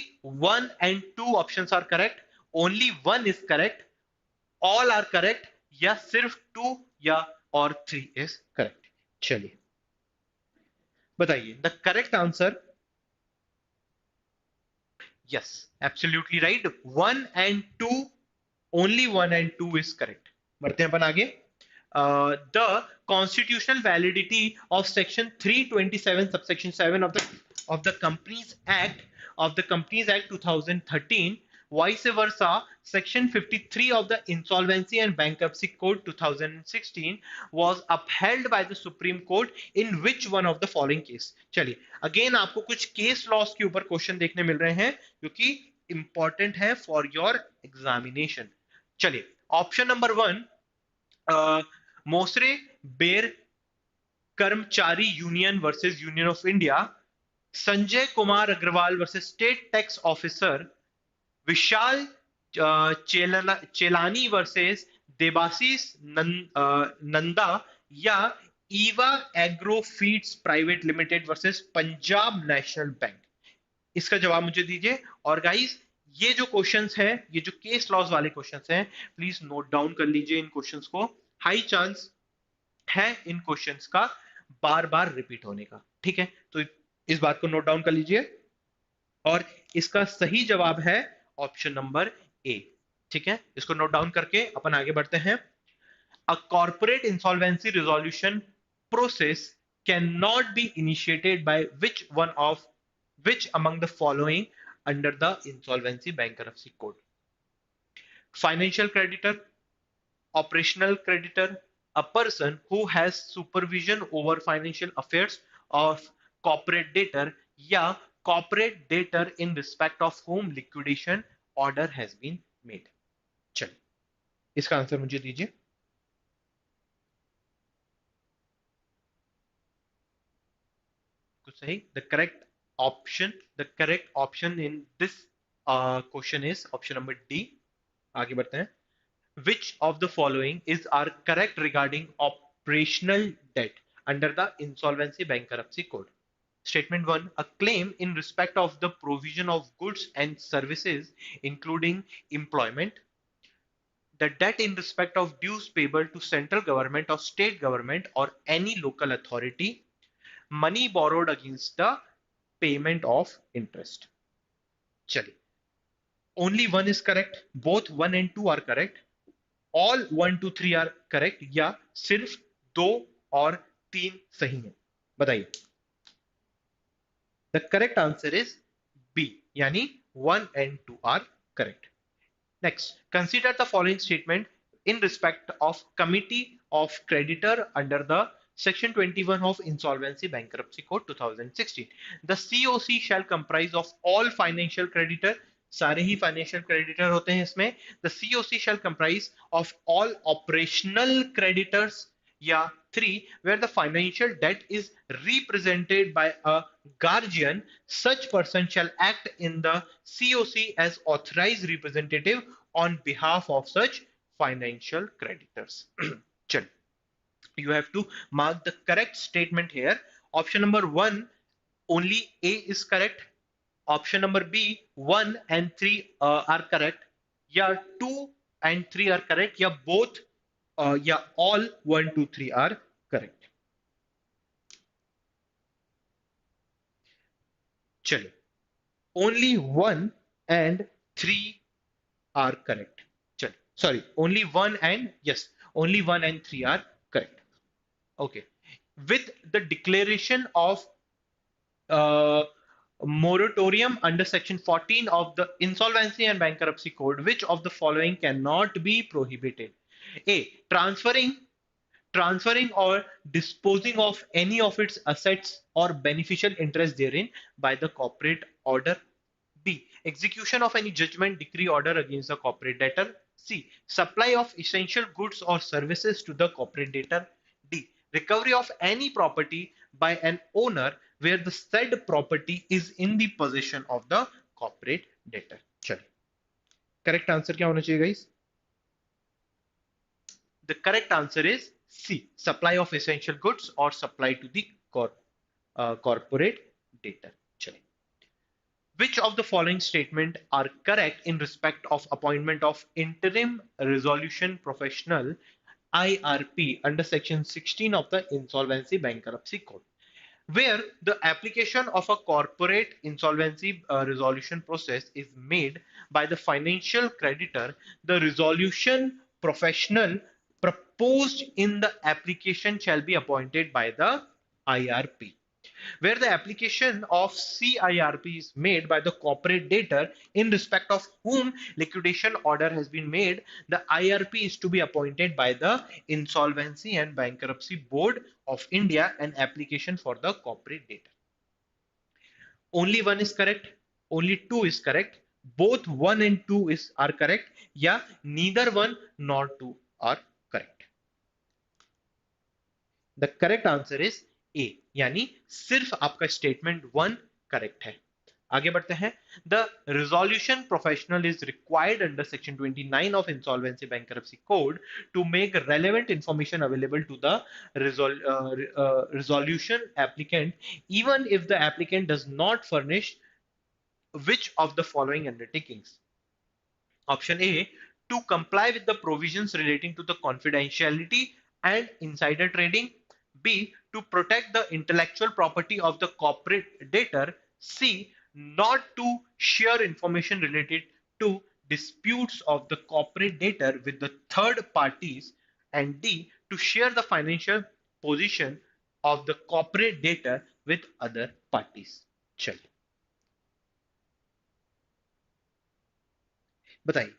[SPEAKER 1] 1 and 2 options are correct, only 1 is correct, all are correct, या सिर्फ 2 या और 3 is correct. चलिए बताइए, the correct answer, yes absolutely right, 1 and 2, only 1 and 2 is correct. बढ़ते हैं अपन आगे। The constitutional validity of section 327 subsection 7 of the companies act 2013, vice versa section 53 of the insolvency and bankruptcy code 2016 was upheld by the supreme court in which one of the following case? चलिए again आपको कुछ case laws के ऊपर question देखने मिल रहे हैं जो कि इंपॉर्टेंट है फॉर योर एग्जामिनेशन। चलिए option number 1, Moser Baer Karamchari union versus union of India, Sanjay Kumar Agarwal versus state tax officer, Vishal Chelani versus Debasis Nanda, या Eva agro feeds private limited versus Punjab national bank. इसका जवाब मुझे दीजिए। और गाइस ये जो क्वेश्चंस हैं, ये जो केस लॉज वाले क्वेश्चंस हैं, प्लीज नोट डाउन कर लीजिए इन क्वेश्चंस को, हाई चांस है इन क्वेश्चंस का बार बार रिपीट होने का। ठीक है, तो इस बात को नोट डाउन कर लीजिए और इसका सही जवाब है ऑप्शन नंबर ए। ठीक है, इसको नोट डाउन करके अपन आगे बढ़ते हैं। A corporate insolvency resolution process can not be initiated by which one of Which among the following under the Insolvency Bankruptcy Code? Financial creditor, operational creditor, a person who has supervision over financial affairs of corporate debtor, या corporate debtor in respect of whom liquidation order has been made. चलिए इसका answer मुझे दीजिए. कुछ सही. The correct option in this question is option number D. आगे बढ़ते हैं. Which of the following is are correct regarding operational debt under the Insolvency Bankruptcy Code? Statement 1. A claim in respect of the provision of goods and services, including employment. The debt in respect of dues payable to central government or state government or any local authority. Money borrowed against the payment of interest. चलिए. Only one is correct. Both 1 and 2 are correct. All 1, 2, 3 are correct. या सिर्फ 2 और 3 सही है. बताइए. The correct answer is B. यानी 1 and 2 are correct. Next, consider the following statement in respect of committee of creditor under the Section 21 of Insolvency Bankruptcy Code 2016. The COC shall comprise of all financial creditor. सारे ही financial creditor होते हैं इसमें. The COC shall comprise of all operational creditors. Yeah, 3. Where the financial debt is represented by a guardian, such person shall act in the COC as authorized representative on behalf of such financial creditors. You have to mark the correct statement here. Option number 1, only A is correct. Option number B, 1 and 3 are correct. Yeah, 2 and 3 are correct. Yeah, both yeah, all 1, 2, 3 are correct. चलिए. Only 1 and 3 are correct. चलिए. Sorry, only 1 and yes, only 1 and 3 are correct. Okay. With the declaration of moratorium under section 14 of the Insolvency and Bankruptcy Code, which of the following cannot be prohibited? A. Transferring or disposing of any of its assets or beneficial interest therein by the corporate order. B. Execution of any judgment, decree, order against the corporate debtor. C. Supply of essential goods or services to the corporate debtor. D. Recovery of any property by an owner where the said property is in the possession of the corporate debtor. चलिए. Correct answer क्या होना चाहिए guys? The correct answer is C. Supply of essential goods or supply to the corporate debtor. चलिए. Which of the following statement are correct in respect of appointment of interim resolution professional IRP under section 16 of the Insolvency Bankruptcy Code, where the application of a corporate insolvency resolution process is made by the financial creditor, the resolution professional proposed in the application shall be appointed by the IRP. Where the application of CIRP is made by the corporate debtor in respect of whom liquidation order has been made, the IRP is to be appointed by the Insolvency and Bankruptcy Board of India, an application for the corporate debtor. Only one is correct, only two is correct, both 1 and 2 are correct, या neither 1 nor 2 are correct. The correct answer is A, यानी सिर्फ आपका statement 1 correct है. आगे बढ़ते हैं. The resolution professional is required under section 29 of Insolvency Bankruptcy Code to make relevant information available to the resolution applicant, even if the applicant does not furnish which of the following undertakings? Option A, to comply with the provisions relating to the confidentiality and insider trading. B, to protect the intellectual property of the corporate debtor. C, not to share information related to disputes of the corporate debtor with the third parties. And D, to share the financial position of the corporate debtor with other parties. चलिए. बताइए।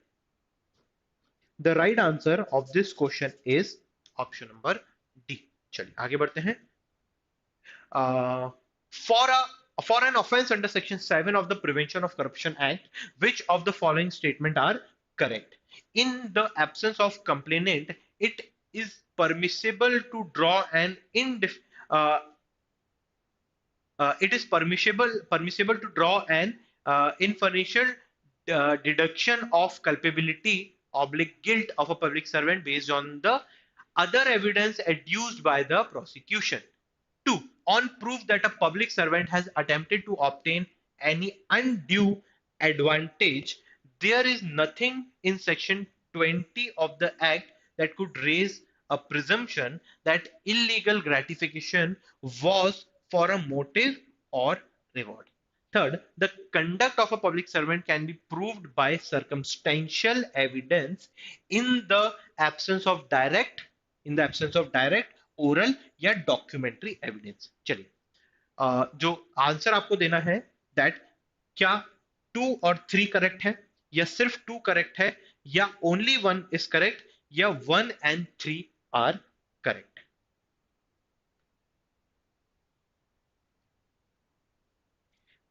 [SPEAKER 1] The right answer of this question is option number D. चलिए आगे बढ़ते हैं। uh, for a for an offense under section 7 of the Prevention of Corruption Act, which of the following statement are correct? In the absence of complainant, it is permissible to draw an uh, it is permissible to draw an inferential deduction of culpability oblique guilt of a public servant based on the other evidence adduced by the prosecution. 2. On proof that a public servant has attempted to obtain any undue advantage, there is nothing in section 20 of the Act that could raise a presumption that illegal gratification was for a motive or reward. Third, the conduct of a public servant can be proved by circumstantial evidence in the absence of direct, oral या documentary evidence. चलिए जो answer आपको देना है that क्या 2 और 3 correct है, या सिर्फ 2 करेक्ट है, या ओनली 1 इज करेक्ट, या 1 and 3 are correct.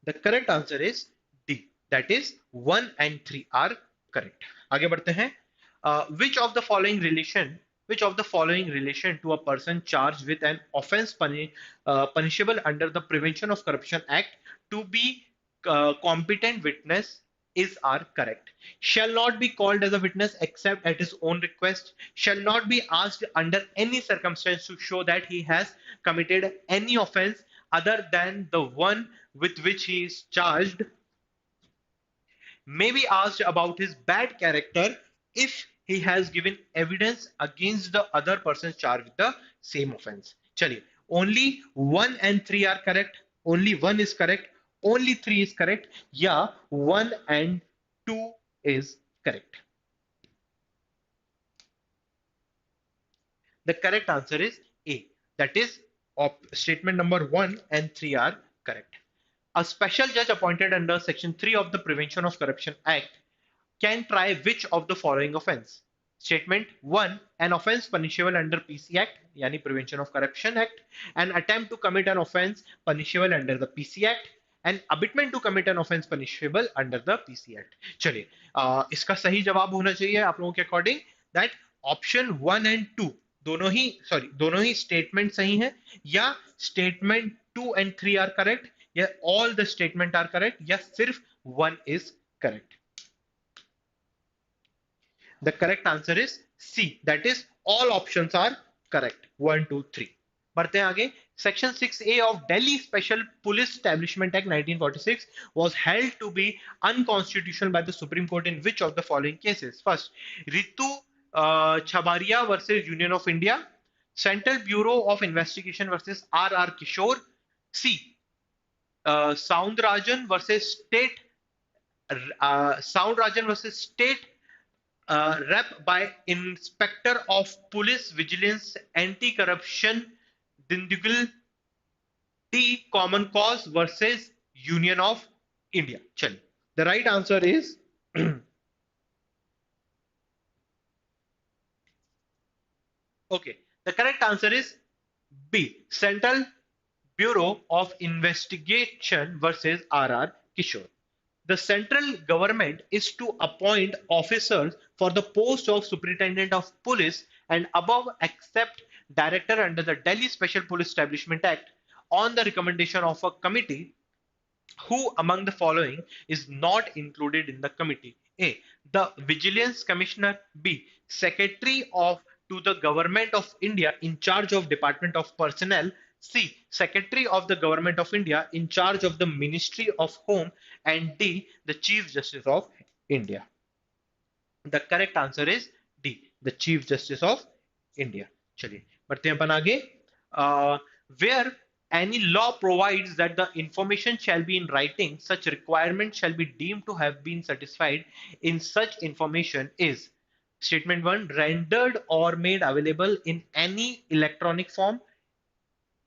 [SPEAKER 1] The correct answer is D, that is 1 and 3 are correct. आगे बढ़ते हैं। Which of the following relation which of the following relation to a person charged with an offense punishable under the Prevention of Corruption Act to be competent witness is are correct? Shall not be called as a witness except at his own request, shall not be asked under any circumstance to show that he has committed any offense other than the one with which he is charged, may be asked about his bad character if he has given evidence against the other person charged with the same offense. चलिए, only 1 and 3 are correct, only 1 is correct, only 3 is correct, या 1 and 2 is correct. The correct answer is A, that is statement number 1 and 3 are correct. A special judge appointed under section 3 of the Prevention of Corruption Act can try which of the following offense? Statement 1, an offense punishable under PC Act, yani Prevention of Corruption Act, an attempt to commit an offense punishable under the PC Act, and abetment to commit an offense punishable under the PC Act. चलिए इसका सही जवाब होना चाहिए आप लोगों के according that option 1 and 2 दोनों ही स्टेटमेंट सही है, या स्टेटमेंट 2 and 3 आर करेक्ट, या all the statement are correct, या सिर्फ 1 is correct. The correct answer is C, that is all options are correct, 1 2 3। बढ़ते हैं आगे। Section 6A of Delhi Special Police Establishment Act 1946 was held to be unconstitutional by the Supreme Court in which of the following cases? First, Ritu Chabaria versus Union of India, Central Bureau of Investigation versus R.R. Kishore, C, Soundrajan versus State rep by Inspector of Police Vigilance Anti-Corruption Dindigul, T, Common Cause versus Union of India. चलिए, the right answer is okay, the correct answer is B, Central Bureau of Investigation versus R.R. Kishore. The central government is to appoint officers for the post of Superintendent of Police and above except director under the Delhi Special Police Establishment Act on the recommendation of a committee. Who among the following is not included in the committee? A, the Vigilance Commissioner. B, Secretary of to the Government of India in charge of Department of Personnel. C, Secretary of the Government of India in charge of the Ministry of Home, and D, the Chief Justice of India. The correct answer is D, the Chief Justice of India. चलिए बढ़ते हैं अपन आगे। Where any law provides that the information shall be in writing, such requirement shall be deemed to have been satisfied in such information is statement 1, rendered or made available in any electronic form,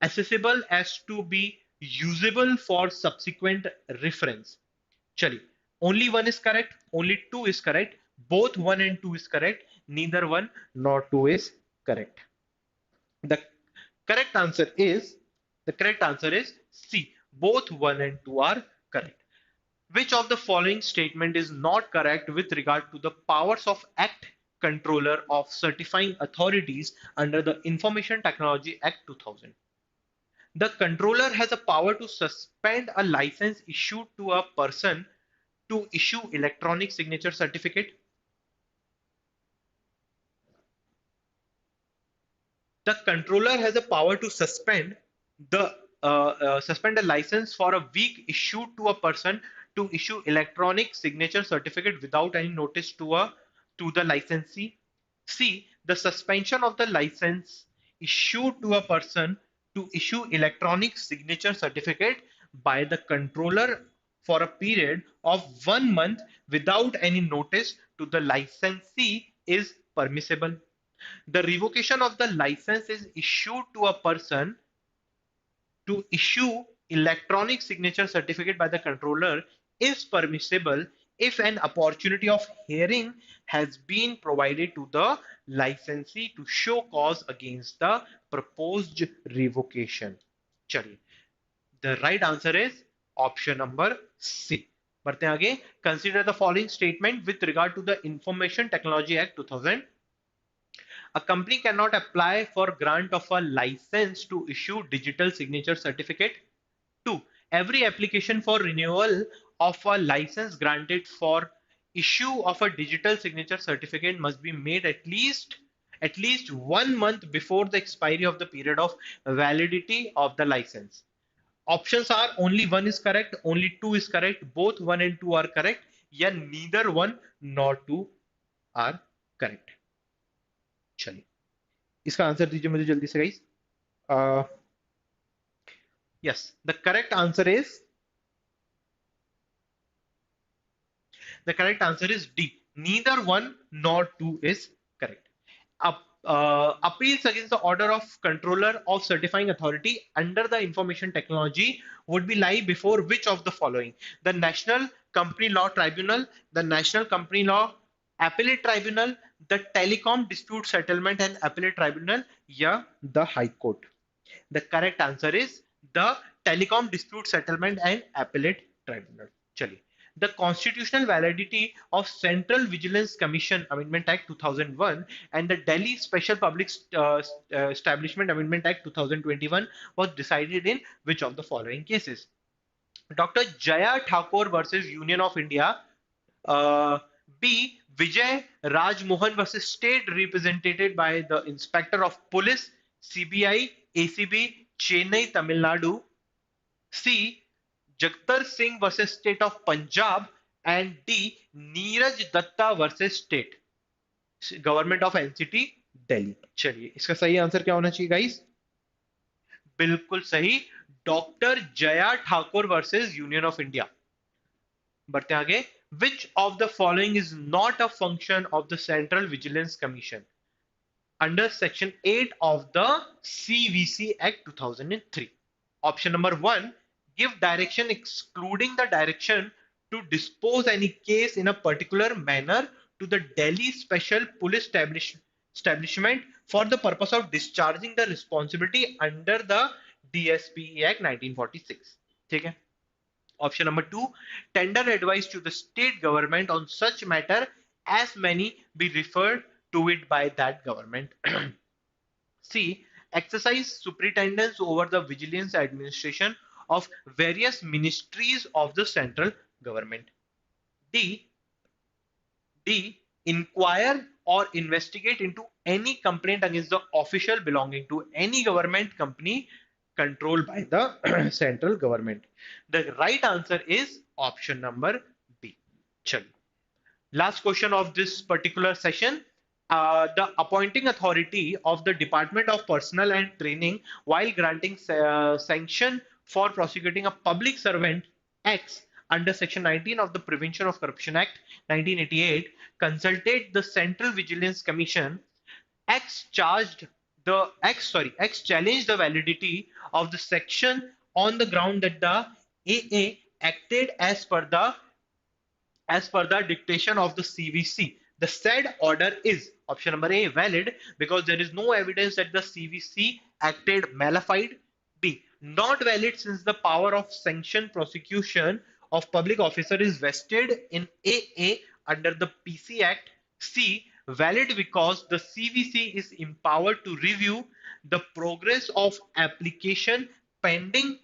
[SPEAKER 1] accessible as to be usable for subsequent reference. चलिए Only one is correct, only two is correct, both one and two is correct, neither one nor two is correct. The correct answer is the correct answer is C. Both one and two are correct. Which of the following statement is not correct with regard to the powers of Act controller of certifying authorities under the Information Technology Act 2000? The controller has a power to suspend a license issued to a person to issue electronic signature certificate. The controller has a power to the suspend a license for a week issued to a person to issue electronic signature certificate without any notice to the licensee. C. The suspension of the license issued to a person to issue electronic signature certificate by the controller for a period of 1 month without any notice to the licensee is permissible. The revocation of the license is issued to a person to issue electronic signature certificate by the controller is permissible if an opportunity of hearing has been provided to the licensee to show cause against the proposed revocation. चलिए, the right answer is option number C. बढ़ते हैं आगे. Consider the following statement with regard to the Information Technology Act 2000. A company cannot apply for grant of a license to issue digital signature certificate. 2. Every application for renewal of a license granted for issue of a digital signature certificate must be made at least 1 month before the expiry of the period of validity of the license. Options are only one is correct, only two is correct, both one and two are correct, या neither one nor two are correct. चलिए, इसका answer दीजिए मुझे जल्दी से guys. Yes, the correct answer is D. Neither one nor two is correct. Appeals against the order of controller of certifying authority under the information technology would be lie before which of the following? The National Company Law Tribunal, the National Company Law Appellate Tribunal, the Telecom Dispute Settlement and Appellate Tribunal, या the High Court. The correct answer is the Telecom Dispute Settlement and Appellate Tribunal. चलिए, the constitutional validity of Central Vigilance Commission Amendment Act 2001 and the Delhi Special Public Establishment Amendment Act 2021 was decided in which of the following cases? Dr. Jaya Thakur versus Union of India. B. Vijay Raj Mohan versus State represented by the Inspector of Police, CBI ACB, Chennai, Tamil Nadu. C. Jagtar Singh versus State of Punjab, and D. Neeraj Datta versus State Government of NCT Delhi. चलिए, इसका सही answer क्या होना चाहिए guys? बिल्कुल सही, doctor Jaya Thakur versus union of India. बढ़ते आगे. Which of the following is not a function of the Central Vigilance Commission under Section 8 of the CVC Act 2003? Option number 1, give direction excluding the direction to dispose any case in a particular manner to the Delhi Special Police Establishment for the purpose of discharging the responsibility under the DSPE Act 1946. ठीक है. Option number 2, tender advice to the state government on such matter as many be referred to it by that government. C, exercise superintendence over the vigilance administration of various ministries of the central government. D, inquire or investigate into any complaint against the official belonging to any government company controlled by the central government. The right answer is option number B. Chalo. Last question of this particular session. The appointing authority of the Department of Personnel and Training while granting sanction for prosecuting a public servant X under Section 19 of the Prevention of Corruption Act 1988 consulted the Central Vigilance Commission. X challenged the validity of the section on the ground that the AA acted as per the as per the dictation of the CVC. The said order is option number A valid because there is no evidence that the CVC acted malified. B not valid since the power of sanction prosecution of public officer is vested in AA under the PC Act. C valid because the CVC is empowered to review the progress of application pending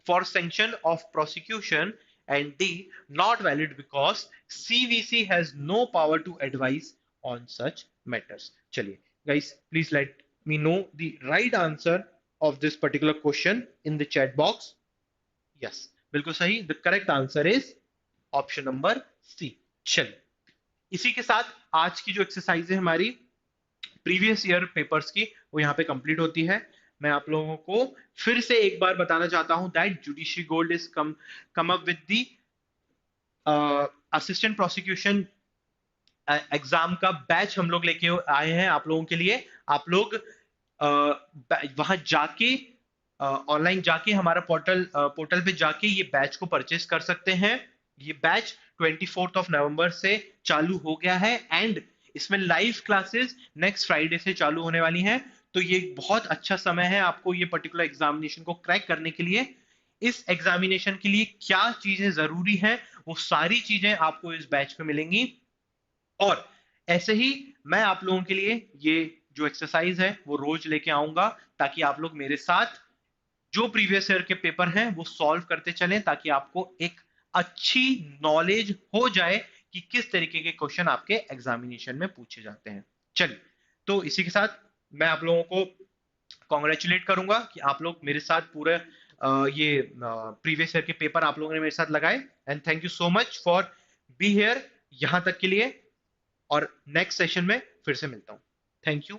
[SPEAKER 1] for sanction of prosecution, and D not valid because CVC has no power to advise on such matters. चलिए guys, please let me know the right answer of this particular question in the chat box. Yes, बिल्कुल सही. The correct answer is option number C. चलिए इसी के साथ आज की जो एक्सरसाइज है हमारी प्रीवियस ईयर पेपर्स की वो यहाँ पे कंप्लीट होती है. मैं आप लोगों को फिर से एक बार बताना चाहता हूं that judiciary gold is come up with the assistant prosecution exam का बैच हम लोग लेके आए हैं आप लोगों के लिए. आप लोग वहां जाके ऑनलाइन जाके हमारा पोर्टल पे जाके ये बैच को परचेस कर सकते हैं. ये बैच 24 ऑफ नवंबर से चालू हो गया है एंड इसमें लाइव क्लासेस नेक्स्ट फ्राइडे से चालू होने वाली हैं. तो ये बहुत अच्छा समय है आपको ये पर्टिकुलर एग्जामिनेशन को क्रैक करने के लिए. इस एग्जामिनेशन के लिए क्या चीजें जरूरी हैं वो सारी चीजें आपको इस बैच में मिलेंगी. और ऐसे ही मैं आप लोगों के लिए ये जो एक्सरसाइज है वो रोज लेके आऊंगा ताकि आप लोग मेरे साथ जो प्रीवियस ईयर के पेपर हैं वो सॉल्व करते चलें ताकि आपको एक अच्छी नॉलेज हो जाए कि किस तरीके के क्वेश्चन आपके एग्जामिनेशन में पूछे जाते हैं. चलिए तो इसी के साथ मैं आप लोगों को कॉन्ग्रेचुलेट करूंगा कि आप लोग मेरे साथ पूरे ये प्रीवियस ईयर के पेपर आप लोगों ने मेरे साथ लगाए and thank you so much for be here यहां तक के लिए. और नेक्स्ट सेशन में फिर से मिलता हूं. Thank you.